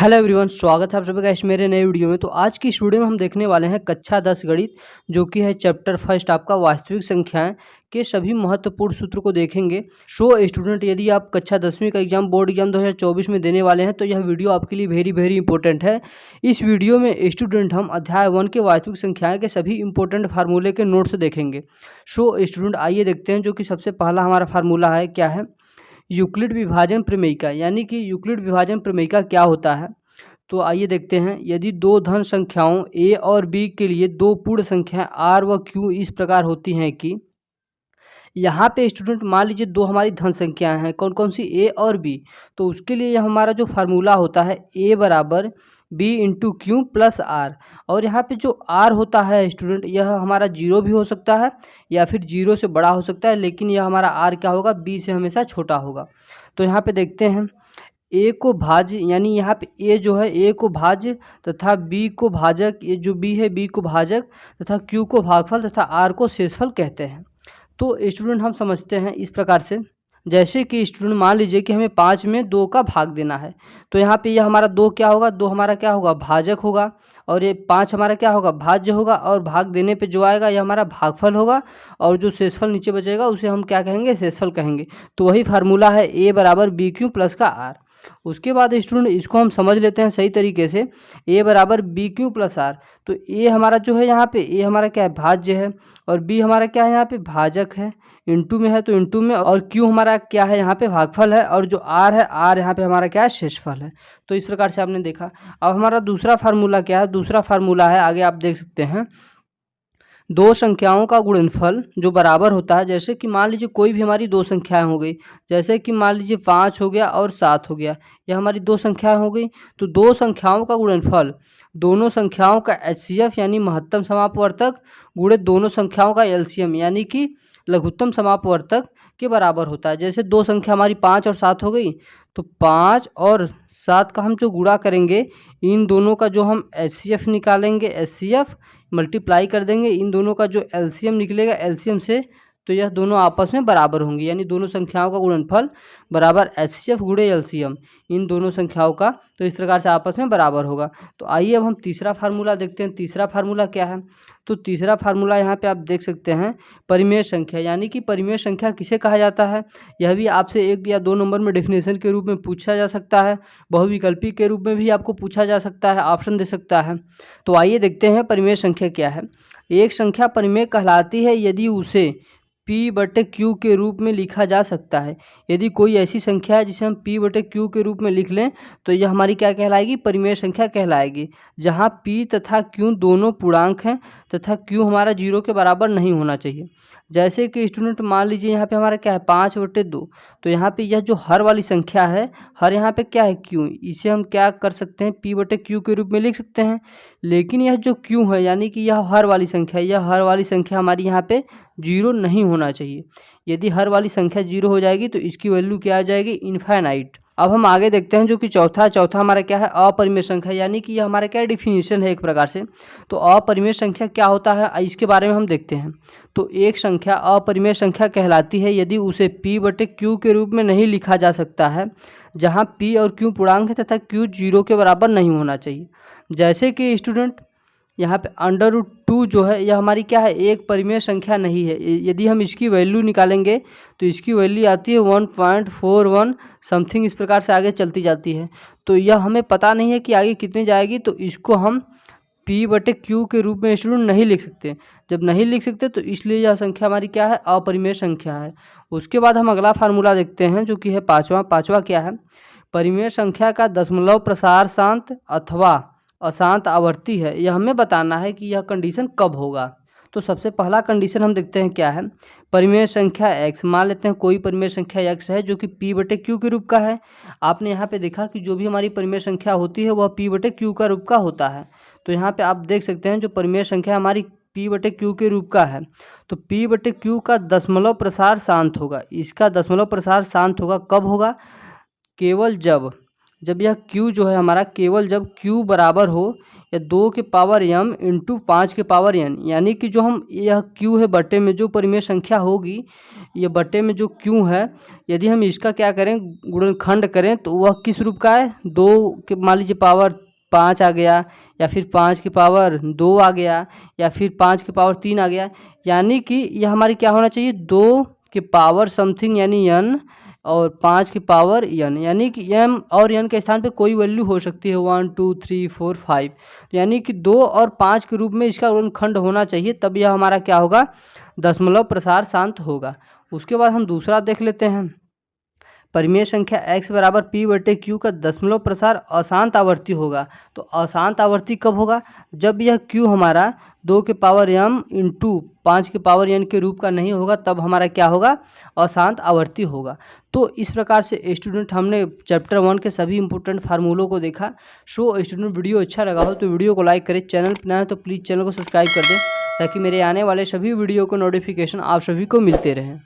Hello everyone, स्वागत है आप सभी का इस मेरे नए वीडियो में। तो आज की इस वीडियो में हम देखने वाले हैं कक्षा 10 गणित, जो कि है चैप्टर फर्स्ट आपका वास्तविक संख्याएं के सभी महत्वपूर्ण सूत्र को देखेंगे। स्टूडेंट, यदि आप कक्षा 10वीं का एग्जाम बोर्ड एग्जाम 2024 में देने वाले हैं तो यह वीडियो आपके लिए वेरी इंपॉर्टेंट है। इस वीडियो में स्टूडेंट हम अध्याय 1 के वास्तविक संख्याएं के सभी इंपॉर्टेंट फार्मूले के नोट्स देखेंगे। स्टूडेंट, आइए देखते हैं जो कि सबसे पहला हमारा फार्मूला है, क्या है, यूक्लिड विभाजन प्रमेयिका। यानी कि यूक्लिड विभाजन प्रमेयिका क्या होता है, तो आइए देखते हैं। यदि दो धन संख्याओं a और b के लिए दो पूर्ण संख्याएं r व q इस प्रकार होती हैं कि यहाँ पे स्टूडेंट मान लीजिए दो हमारी धन संख्याएं हैं, कौन कौन सी, a और b। तो उसके लिए यह हमारा जो फार्मूला होता है a बराबर b into Q plus R. और यहाँ पे जो r होता है स्टूडेंट, यह हमारा जीरो भी हो सकता है या फिर जीरो से बड़ा हो सकता है, लेकिन यह हमारा r क्या होगा, b से हमेशा छोटा होगा। तो यहाँ पे देखते हैं a को भाज्य, यानी यहाँ पे a जो है a को भाज्य तथा b को भाजक, ये जो b है b को भाजक तथा q को भागफल तथा r को शेषफल कहते हैं। तो स्टूडेंट हम समझते हैं इस प्रकार से, जैसे कि स्टूडेंट मान लीजिए कि हमें 5 में 2 का भाग देना है। तो यहाँ पे यह हमारा 2 क्या होगा, 2 हमारा क्या होगा, भाजक होगा, और ये 5 हमारा क्या होगा, भाज्य होगा, और भाग देने पे जो आएगा यह हमारा भागफल होगा, और जो शेषफल नीचे बचेगा उसे हम क्या कहेंगे, शेषफल कहेंगे। तो वही फार्मूला है a बराबर बी क्यू प्लस का r। उसके बाद स्टूडेंट इसको हम समझ लेते हैं सही तरीके से, a बराबर बी क्यू प्लस आर। तो a हमारा जो है यहाँ पे a हमारा क्या है, भाज्य है, और b हमारा क्या है यहाँ पे, भाजक है, इंटू में है तो इंटू में, और q हमारा क्या है यहाँ पे, भागफल है, और जो r है, r यहाँ पे हमारा क्या है, शेषफल है। तो इस प्रकार से आपने देखा। अब हमारा दूसरा फार्मूला क्या है, दूसरा फार्मूला है, आगे आप देख सकते हैं, दो संख्याओं का गुणनफल जो बराबर होता है। जैसे कि मान लीजिए कोई भी हमारी दो संख्याएं हो गई, जैसे कि मान लीजिए 5 हो गया और 7 हो गया, यह हमारी दो संख्याएं हो गई। तो दो संख्याओं का गुणनफल दोनों संख्याओं का एचसीएफ यानी महत्तम समापवर्तक गुणे दोनों संख्याओं का एलसीएम यानी कि लघुत्तम समापवर्तक के बराबर होता है। जैसे दो संख्या हमारी 5 और 7 हो गई, तो 5 और 7 का हम जो गुणा करेंगे, इन दोनों का जो हम एचसीएफ निकालेंगे, एचसीएफ मल्टीप्लाई कर देंगे, इन दोनों का जो एलसीएम निकलेगा, एलसीएम से तो यह दोनों आपस में बराबर होंगे। यानी दोनों संख्याओं का गुणनफल बराबर एचसीएफ गुणे एलसीएम, इन दोनों संख्याओं का, तो इस प्रकार से आपस में बराबर होगा। तो आइए अब हम तीसरा फार्मूला देखते हैं। तीसरा फार्मूला क्या है, तो तीसरा फार्मूला यहाँ पे आप देख सकते हैं, परिमेय संख्या। यानी कि परिमेय संख्या किसे कहा जाता है, यह भी आपसे 1 या 2 नंबर में डेफिनेशन के रूप में पूछा जा सकता है, बहुविकल्पी के रूप में भी आपको पूछा जा सकता है, ऑप्शन दे सकता है। तो आइए देखते हैं परिमेय संख्या क्या है। एक संख्या परिमेय कहलाती है यदि उसे p/q के रूप में लिखा जा सकता है। यदि कोई ऐसी संख्या है जिसे हम p/q के रूप में लिख लें तो यह हमारी क्या कहलाएगी, परिमेय संख्या कहलाएगी, जहाँ p तथा q दोनों पूर्णांक हैं तथा q हमारा 0 के बराबर नहीं होना चाहिए। जैसे कि स्टूडेंट मान लीजिए यहाँ पे हमारा क्या है, 5/2। तो यहाँ पे यह जो हर वाली संख्या है, हर यहाँ पे क्या है, q, इसे हम क्या कर सकते हैं, p/q के रूप में लिख सकते हैं। लेकिन यह जो q है, यानी कि यह हर वाली संख्या, यह हर वाली संख्या हमारी यहाँ पे 0 नहीं होना चाहिए। यदि हर वाली संख्या 0 हो जाएगी तो इसकी वैल्यू क्या आ जाएगी, इनफाइनाइट। अब हम आगे देखते हैं जो कि चौथा हमारा क्या है, अपरिमेय संख्या। यानी कि यह हमारा क्या डिफिनीशन है एक प्रकार से। तो अपरिमेय संख्या क्या होता है, इसके बारे में हम देखते हैं। तो एक संख्या अपरिमेय संख्या कहलाती है यदि उसे p/q के रूप में नहीं लिखा जा सकता है, जहाँ p और q पूर्णांक है तथा q 0 के बराबर नहीं होना चाहिए। जैसे कि स्टूडेंट यहाँ पे √2 जो है, यह हमारी क्या है, एक परिमेय संख्या नहीं है। यदि हम इसकी वैल्यू निकालेंगे तो इसकी वैल्यू आती है 1.41 समथिंग, इस प्रकार से आगे चलती जाती है। तो यह हमें पता नहीं है कि आगे कितनी जाएगी, तो इसको हम p/q के रूप में स्टूडेंट नहीं लिख सकते। जब नहीं लिख सकते तो इसलिए यह संख्या हमारी क्या है, अपरिमेय संख्या है। उसके बाद हम अगला फार्मूला देखते हैं जो कि है पाँचवा क्या है, परिमेय संख्या का दशमलव प्रसार शांत अथवा अशांत आवर्ती है। यह हमें बताना है कि यह कंडीशन कब होगा। तो सबसे पहला कंडीशन हम देखते हैं क्या है, परिमेय संख्या x, मान लेते हैं कोई परिमेय संख्या x है जो कि p/q के रूप का है। आपने यहाँ पे देखा कि जो भी हमारी परिमेय संख्या होती है वह p/q का रूप का होता है। तो यहाँ पे आप देख सकते हैं जो परिमेय संख्या हमारी p/q के रूप का है, तो p/q का दशमलव प्रसार शांत होगा। इसका दशमलव प्रसार शांत होगा कब होगा, केवल जब यह q जो है हमारा केवल जब q बराबर हो या 2 के पावर m इंटू 5 के पावर n, यानी कि जो हम यह q है बट्टे में जो परिमेय संख्या होगी, ये बट्टे में जो q है, यदि हम इसका क्या करें गुणनखंड करें तो वह किस रूप का है, 2 के मान लीजिए पावर 5 आ गया, या फिर 5 की पावर 2 आ गया, या फिर 5 की पावर 3 आ गया। यानी कि यह हमारी क्या होना चाहिए, 2 के पावर समथिंग यानी n और 5 की पावर n, यानी कि m और n के स्थान पे कोई वैल्यू हो सकती है 1 2 3 4 5, यानी कि 2 और 5 के रूप में इसका गुणनखंड होना चाहिए, तब यह हमारा क्या होगा, दशमलव प्रसार शांत होगा। उसके बाद हम दूसरा देख लेते हैं, परिमेय संख्या x बराबर p बटे q का दशमलव प्रसार अशांत आवर्ती होगा। तो अशांत आवर्ती कब होगा, जब यह q हमारा 2 के पावर m इंटू 5 के पावर n के रूप का नहीं होगा, तब हमारा क्या होगा, अशांत आवर्ती होगा। तो इस प्रकार से स्टूडेंट हमने चैप्टर 1 के सभी इंपॉर्टेंट फार्मूलों को देखा। सो स्टूडेंट वीडियो अच्छा लगा हो तो वीडियो को लाइक करें, चैनल पर नया है तो प्लीज़ चैनल को सब्सक्राइब कर दें, ताकि मेरे आने वाले सभी वीडियो को नोटिफिकेशन आप सभी को मिलते रहें।